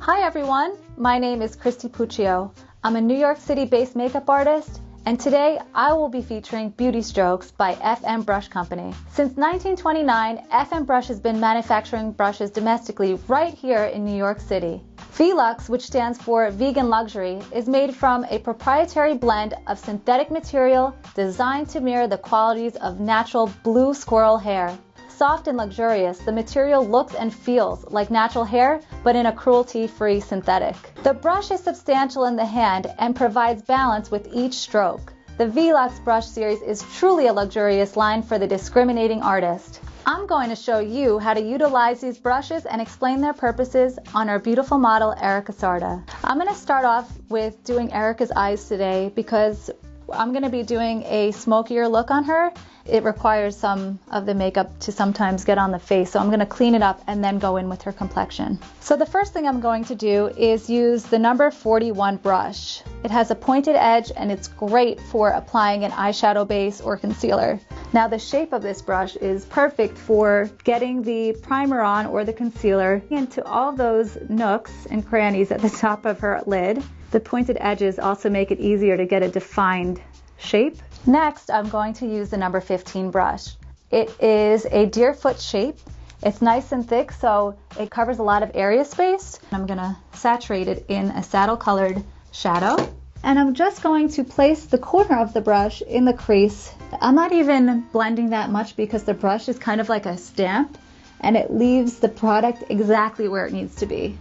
Hi everyone, my name is Christy Puccio. I'm a New York City-based makeup artist, and today I will be featuring Beauty Strokes by FM Brush Company. Since 1929, FM Brush has been manufacturing brushes domestically right here in New York City. VLux, which stands for Vegan Luxury, is made from a proprietary blend of synthetic material designed to mirror the qualities of natural blue squirrel hair. Soft and luxurious, the material looks and feels like natural hair, but in a cruelty-free synthetic. The brush is substantial in the hand and provides balance with each stroke. The VLux brush series is truly a luxurious line for the discriminating artist. I'm going to show you how to utilize these brushes and explain their purposes on our beautiful model, Erica Sarda. I'm going to start off with doing Erica's eyes today because I'm going to be doing a smokier look on her. It requires some of the makeup to sometimes get on the face, so I'm going to clean it up and then go in with her complexion. So the first thing I'm going to do is use the number 41 brush. It has a pointed edge and it's great for applying an eyeshadow base or concealer. Now the shape of this brush is perfect for getting the primer on or the concealer into all those nooks and crannies at the top of her lid. The pointed edges also make it easier to get a defined shape. Next, I'm going to use the number 15 brush. It is a deer foot shape. It's nice and thick, so it covers a lot of area space. I'm gonna saturate it in a saddle colored shadow. And I'm just going to place the corner of the brush in the crease. I'm not even blending that much because the brush is kind of like a stamp and it leaves the product exactly where it needs to be.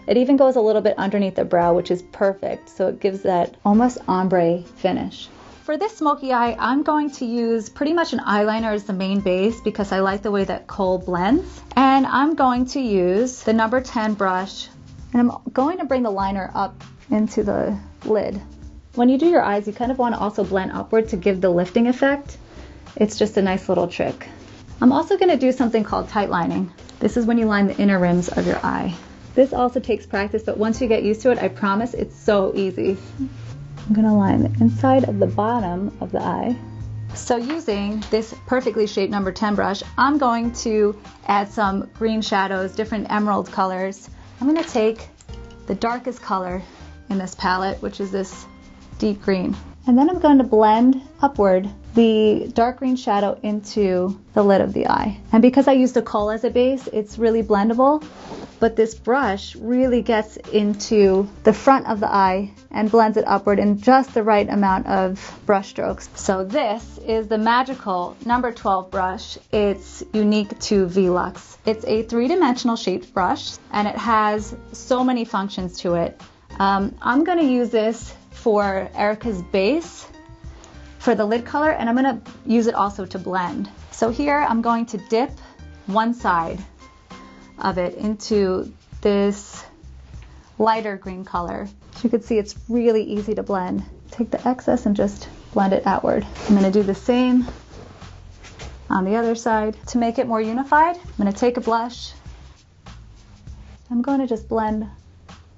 It even goes a little bit underneath the brow, which is perfect, so it gives that almost ombre finish. For this smoky eye, I'm going to use pretty much an eyeliner as the main base because I like the way that kohl blends. And I'm going to use the number 10 brush, and I'm going to bring the liner up into the lid. When you do your eyes, you kind of want to also blend upward to give the lifting effect. It's just a nice little trick. I'm also going to do something called tight lining. This is when you line the inner rims of your eye. This also takes practice, but once you get used to it, I promise it's so easy. I'm going to line the inside of the bottom of the eye. So using this perfectly shaped number 10 brush, I'm going to add some green shadows, different emerald colors. I'm going to take the darkest color in this palette, which is this deep green. And then I'm going to blend upward the dark green shadow into the lid of the eye. And because I used a kohl as a base, it's really blendable. But this brush really gets into the front of the eye and blends it upward in just the right amount of brush strokes. So this is the magical number 12 brush. It's unique to VLux. It's a three-dimensional shaped brush and it has so many functions to it. I'm going to use this for Erica's base for the lid color, and I'm going to use it also to blend. So here I'm going to dip one side of it into this lighter green color. As you can see, it's really easy to blend. Take the excess and just blend it outward. I'm going to do the same on the other side. To make it more unified, I'm going to take a blush. I'm going to just blend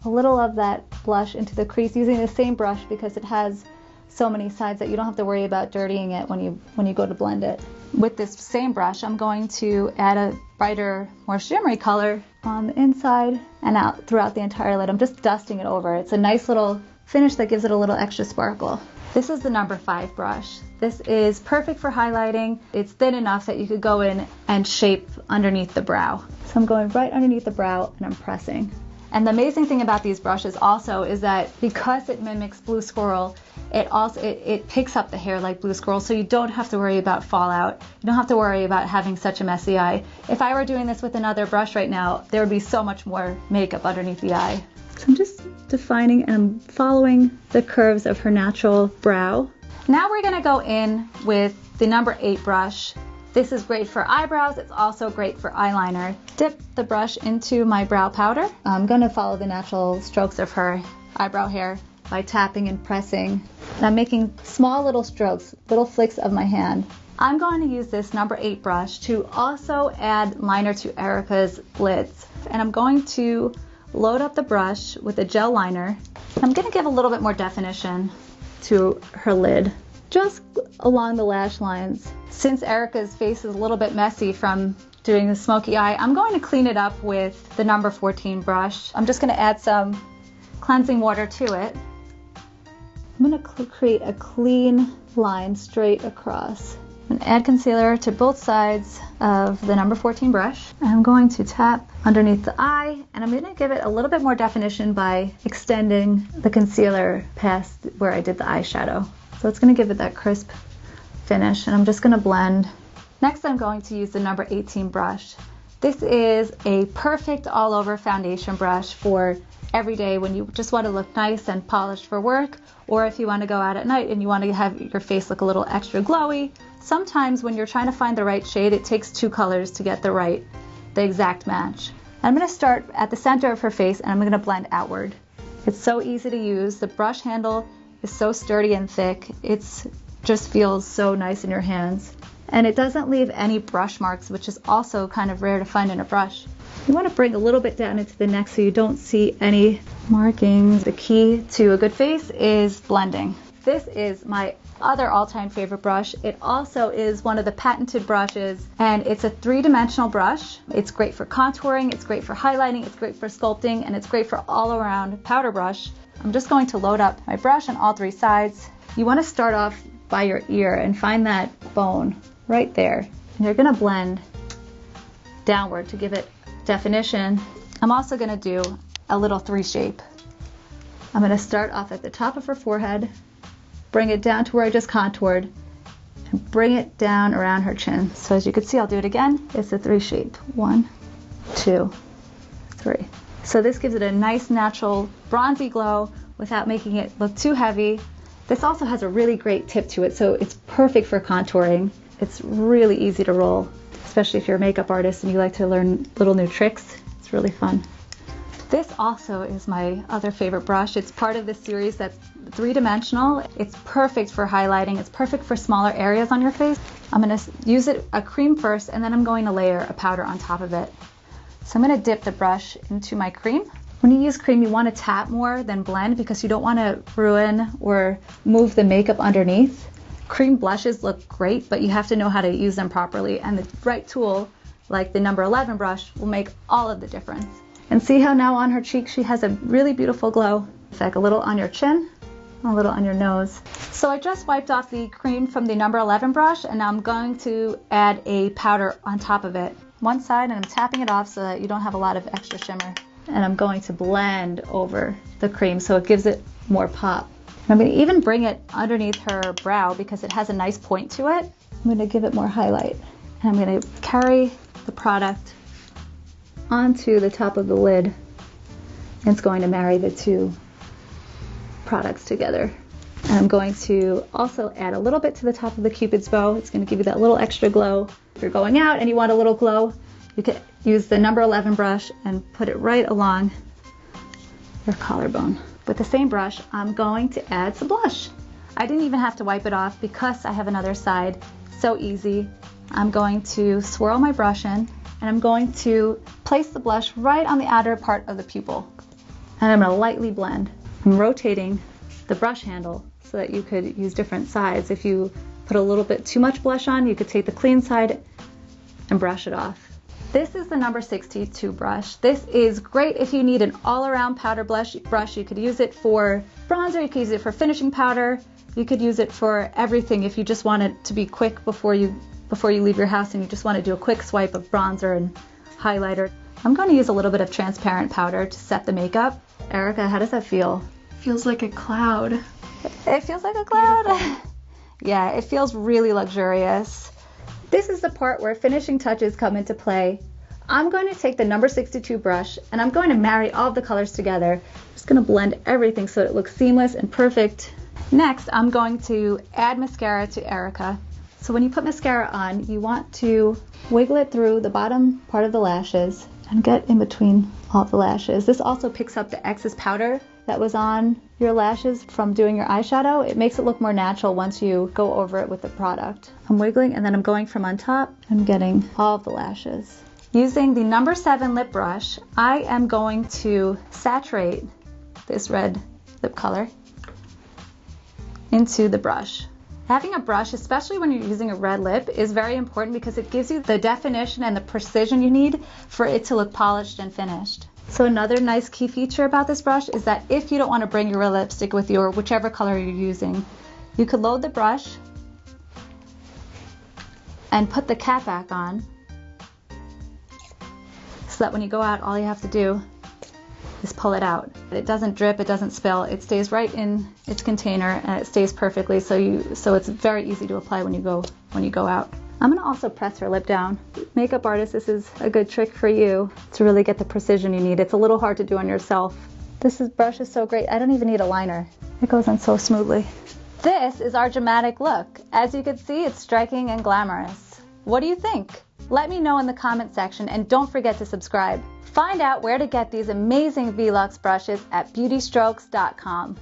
a little of that blush into the crease using the same brush because it has so many sides that you don't have to worry about dirtying it when you go to blend it. With this same brush, I'm going to add a brighter, more shimmery color on the inside and out throughout the entire lid. I'm just dusting it over. It's a nice little finish that gives it a little extra sparkle. This is the number 5 brush. This is perfect for highlighting. It's thin enough that you could go in and shape underneath the brow. So I'm going right underneath the brow and I'm pressing. And the amazing thing about these brushes also is that because it mimics blue squirrel, it picks up the hair like blue squirrel, so you don't have to worry about fallout. You don't have to worry about having such a messy eye. If I were doing this with another brush right now, there would be so much more makeup underneath the eye. So I'm just defining and I'm following the curves of her natural brow. Now we're gonna go in with the number 8 brush. This is great for eyebrows. It's also great for eyeliner. Dip the brush into my brow powder. I'm going to follow the natural strokes of her eyebrow hair by tapping and pressing. And I'm making small little strokes, little flicks of my hand. I'm going to use this number 8 brush to also add liner to Erica's lids. And I'm going to load up the brush with a gel liner. I'm going to give a little bit more definition to her lid, just along the lash lines. Since Erica's face is a little bit messy from doing the smoky eye, I'm going to clean it up with the number 14 brush. I'm just going to add some cleansing water to it. I'm going to create a clean line straight across. I'm going to add concealer to both sides of the number 14 brush. I'm going to tap underneath the eye, and I'm going to give it a little bit more definition by extending the concealer past where I did the eyeshadow. So it's going to give it that crisp finish, and I'm just going to blend. Next, I'm going to use the number 18 brush. This is a perfect all-over foundation brush for every day when you just want to look nice and polished for work, or if you want to go out at night and you want to have your face look a little extra glowy. Sometimes when you're trying to find the right shade, it takes two colors to get the exact match. I'm going to start at the center of her face, and I'm going to blend outward. It's so easy to use. The brush handle is so sturdy and thick. It's just feels so nice in your hands. And it doesn't leave any brush marks, which is also kind of rare to find in a brush. You want to bring a little bit down into the neck so you don't see any markings. The key to a good face is blending. This is my other all-time favorite brush. It also is one of the patented brushes, and it's a three-dimensional brush. It's great for contouring, it's great for highlighting, it's great for sculpting, and it's great for all-around powder brush. I'm just going to load up my brush on all three sides. You want to start off by your ear and find that bone right there. And you're going to blend downward to give it definition. I'm also going to do a little three shape. I'm going to start off at the top of her forehead, bring it down to where I just contoured, and bring it down around her chin. So as you can see, I'll do it again. It's a three shape. 1, 2, 3. So this gives it a nice natural bronzy glow without making it look too heavy. This also has a really great tip to it, so it's perfect for contouring. It's really easy to roll, especially if you're a makeup artist and you like to learn little new tricks. It's really fun. This also is my other favorite brush. It's part of this series that's three-dimensional. It's perfect for highlighting. It's perfect for smaller areas on your face. I'm going to use a cream first, and then I'm going to layer a powder on top of it. So I'm going to dip the brush into my cream. When you use cream, you want to tap more than blend because you don't want to ruin or move the makeup underneath. Cream blushes look great, but you have to know how to use them properly, and the right tool, like the number 11 brush, will make all of the difference. And see how now on her cheek she has a really beautiful glow. It's like a little on your chin, a little on your nose. So I just wiped off the cream from the number 11 brush, and now I'm going to add a powder on top of it. One side, and I'm tapping it off so that you don't have a lot of extra shimmer. And I'm going to blend over the cream so it gives it more pop. I'm going to even bring it underneath her brow because it has a nice point to it. I'm going to give it more highlight. And I'm going to carry the product onto the top of the lid, and it's going to marry the two products together. And I'm going to also add a little bit to the top of the Cupid's bow. It's going to give you that little extra glow. If you're going out and you want a little glow, you can use the number 11 brush and put it right along your collarbone. With the same brush, I'm going to add some blush. I didn't even have to wipe it off because I have another side. So easy. I'm going to swirl my brush in, and I'm going to place the blush right on the outer part of the pupil. And I'm going to lightly blend. I'm rotating the brush handle so that you could use different sides. If you put a little bit too much blush on, you could take the clean side and brush it off. This is the number 62 brush. This is great if you need an all-around powder brush. You could use it for bronzer, you could use it for finishing powder, you could use it for everything if you just want it to be quick before you leave your house and you just want to do a quick swipe of bronzer and highlighter. I'm going to use a little bit of transparent powder to set the makeup. Erica, how does that feel? Feels like a cloud. It feels like a cloud? Yeah, it feels really luxurious. This is the part where finishing touches come into play. I'm going to take the number 62 brush and I'm going to marry all of the colors together. I'm just going to blend everything so it looks seamless and perfect. Next, I'm going to add mascara to Erica. So when you put mascara on, you want to wiggle it through the bottom part of the lashes and get in between all the lashes. This also picks up the excess powder that was on your lashes from doing your eyeshadow. It makes it look more natural once you go over it with the product. I'm wiggling and then I'm going from on top and getting all of the lashes. Using the number 7 lip brush, I am going to saturate this red lip color into the brush. Having a brush, especially when you're using a red lip, is very important because it gives you the definition and the precision you need for it to look polished and finished. So another nice key feature about this brush is that if you don't want to bring your lipstick with you or whichever color you're using, you could load the brush and put the cap back on so that when you go out, all you have to do is pull it out. It doesn't drip, it doesn't spill, it stays right in its container and it stays perfectly, so it's very easy to apply when you go out. I'm going to also press her lip down. Makeup artists, this is a good trick for you to really get the precision you need. It's a little hard to do on yourself. This brush is so great, I don't even need a liner. It goes on so smoothly. This is our dramatic look. As you can see, it's striking and glamorous. What do you think? Let me know in the comment section and don't forget to subscribe. Find out where to get these amazing VLux brushes at beautystrokes.com.